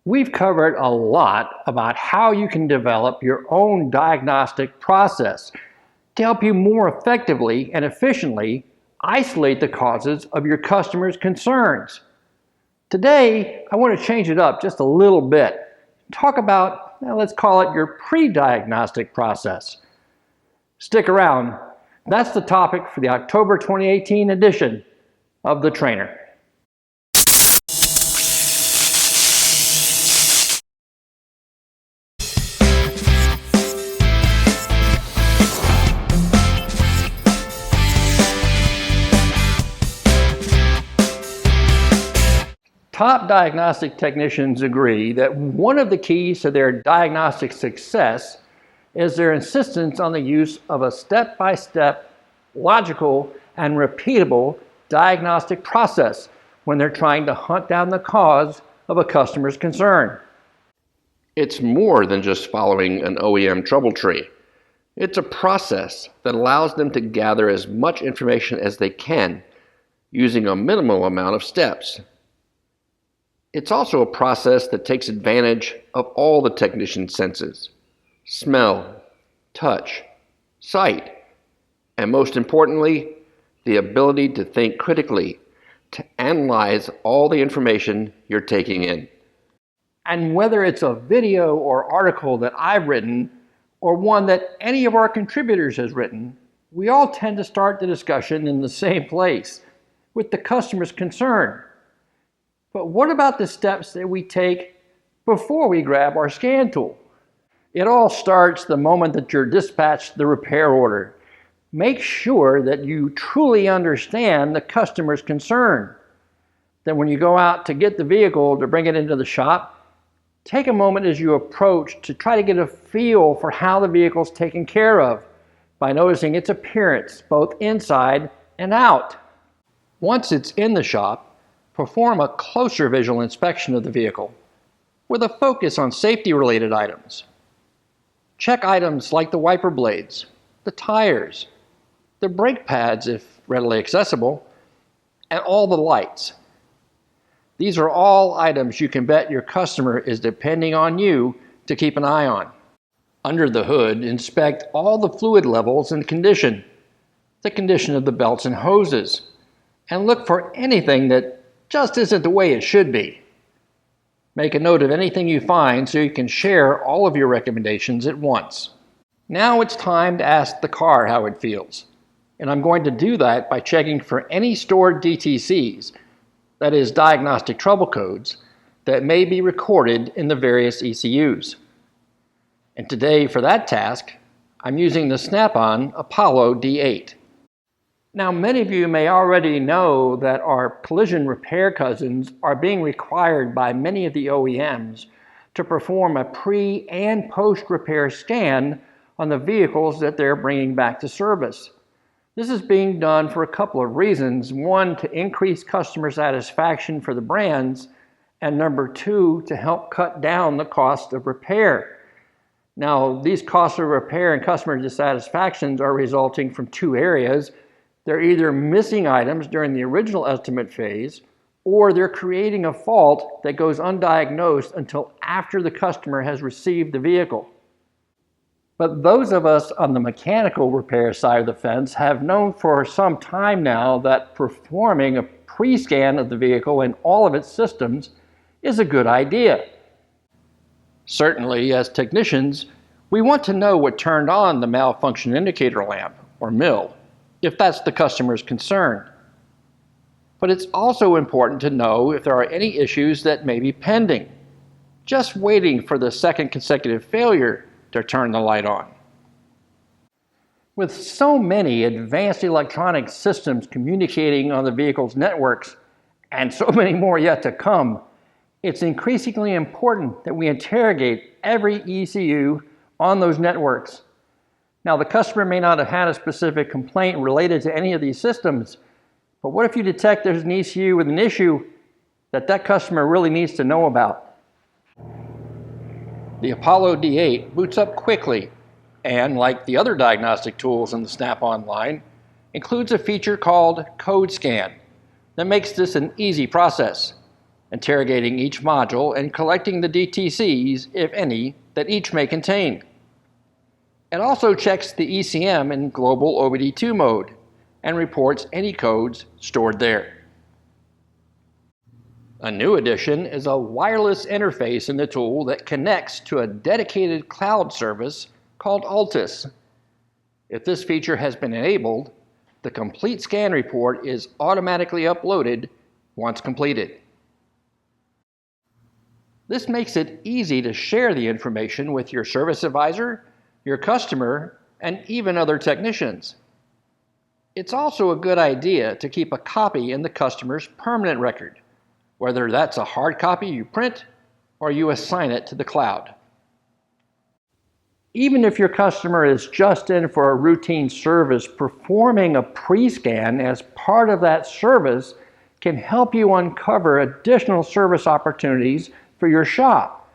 We've covered a lot about how you can develop your own diagnostic process to help you more effectively and efficiently isolate the causes of your customers' concerns. Today, I want to change it up just a little bit. Talk about, let's call it your pre-diagnostic process. Stick around. That's the topic for the October 2018 edition of The Trainer. Top diagnostic technicians agree that one of the keys to their diagnostic success is their insistence on the use of a step-by-step, logical, and repeatable diagnostic process when they're trying to hunt down the cause of a customer's concern. It's more than just following an OEM trouble tree. It's a process that allows them to gather as much information as they can using a minimal amount of steps. It's also a process that takes advantage of all the technician's senses: smell, touch, sight, and most importantly, the ability to think critically, to analyze all the information you're taking in. And whether it's a video or article that I've written, or one that any of our contributors has written, we all tend to start the discussion in the same place, with the customer's concern. But what about the steps that we take before we grab our scan tool? It all starts the moment that you're dispatched the repair order. Make sure that you truly understand the customer's concern. Then when you go out to get the vehicle to bring it into the shop, take a moment as you approach to try to get a feel for how the vehicle's taken care of by noticing its appearance, both inside and out. Once it's in the shop, perform a closer visual inspection of the vehicle with a focus on safety-related items. Check items like the wiper blades, the tires, the brake pads if readily accessible, and all the lights. These are all items you can bet your customer is depending on you to keep an eye on. Under the hood, inspect all the fluid levels and condition, the condition of the belts and hoses, and look for anything that just isn't the way it should be. Make a note of anything you find so you can share all of your recommendations at once. Now it's time to ask the car how it feels. And I'm going to do that by checking for any stored DTCs, that is diagnostic trouble codes, that may be recorded in the various ECUs. And today for that task, I'm using the Snap-on Apollo D8. Now, many of you may already know that our collision repair cousins are being required by many of the OEMs to perform a pre- and post-repair scan on the vehicles that they're bringing back to service. This is being done for a couple of reasons. One, to increase customer satisfaction for the brands, and number two, to help cut down the cost of repair. Now, these costs of repair and customer dissatisfactions are resulting from two areas. They're either missing items during the original estimate phase, or they're creating a fault that goes undiagnosed until after the customer has received the vehicle. But those of us on the mechanical repair side of the fence have known for some time now that performing a pre-scan of the vehicle and all of its systems is a good idea. Certainly, as technicians, we want to know what turned on the malfunction indicator lamp, or MIL, if that's the customer's concern. But it's also important to know if there are any issues that may be pending, just waiting for the second consecutive failure to turn the light on. With so many advanced electronic systems communicating on the vehicle's networks, and so many more yet to come, it's increasingly important that we interrogate every ECU on those networks. Now, the customer may not have had a specific complaint related to any of these systems, but what if you detect there's an ECU with an issue that customer really needs to know about? The Apollo D8 boots up quickly and, like the other diagnostic tools in the Snap-on line, includes a feature called Code Scan that makes this an easy process. interrogating each module and collecting the DTCs, if any, that each may contain. It also checks the ECM in global OBD2 mode and reports any codes stored there. A new addition is a wireless interface in the tool that connects to a dedicated cloud service called ALTUS. If this feature has been enabled, the complete scan report is automatically uploaded once completed. This makes it easy to share the information with your service advisor, your customer, and even other technicians. It's also a good idea to keep a copy in the customer's permanent record, whether that's a hard copy you print or you assign it to the cloud. Even if your customer is just in for a routine service, performing a pre-scan as part of that service can help you uncover additional service opportunities for your shop.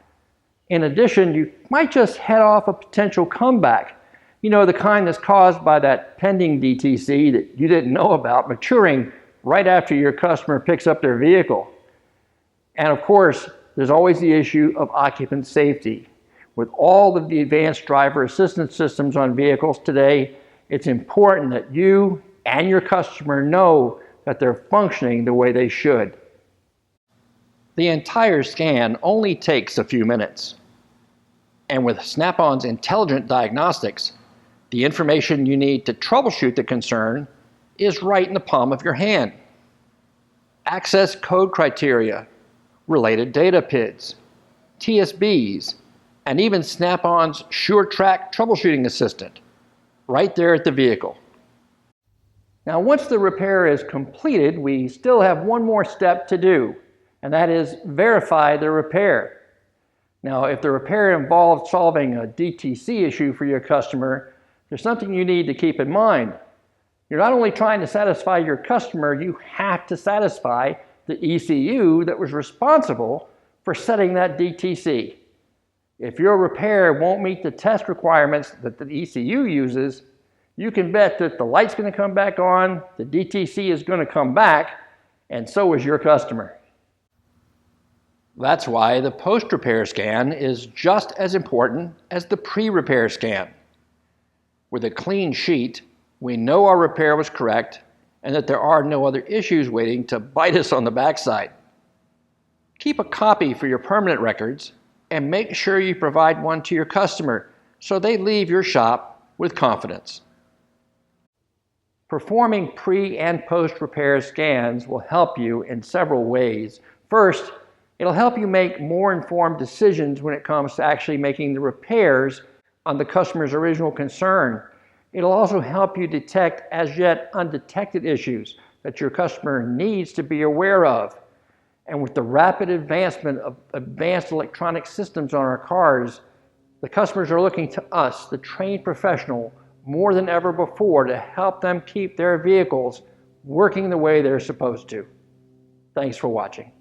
In addition, you might just head off a potential comeback, the kind that's caused by that pending DTC that you didn't know about maturing right after your customer picks up their vehicle. And of course, there's always the issue of occupant safety. With all of the advanced driver assistance systems on vehicles today, it's important that you and your customer know that they're functioning the way they should. The entire scan only takes a few minutes. And with Snap-on's intelligent diagnostics, the information you need to troubleshoot the concern is right in the palm of your hand. Access code criteria, related data PIDs, TSBs, and even Snap-on's SureTrack troubleshooting assistant, right there at the vehicle. Now, once the repair is completed, we still have one more step to do, and that is verify the repair. Now, if the repair involves solving a DTC issue for your customer, there's something you need to keep in mind. You're not only trying to satisfy your customer, you have to satisfy the ECU that was responsible for setting that DTC. If your repair won't meet the test requirements that the ECU uses, you can bet that the light's going to come back on, the DTC is going to come back, and so is your customer. That's why the post-repair scan is just as important as the pre-repair scan. With a clean sheet, we know our repair was correct and that there are no other issues waiting to bite us on the backside. Keep a copy for your permanent records and make sure you provide one to your customer so they leave your shop with confidence. Performing pre- and post-repair scans will help you in several ways. First, it'll help you make more informed decisions when it comes to actually making the repairs on the customer's original concern. It'll also help you detect as yet undetected issues that your customer needs to be aware of. And with the rapid advancement of advanced electronic systems on our cars, the customers are looking to us, the trained professional, more than ever before to help them keep their vehicles working the way they're supposed to. Thanks for watching.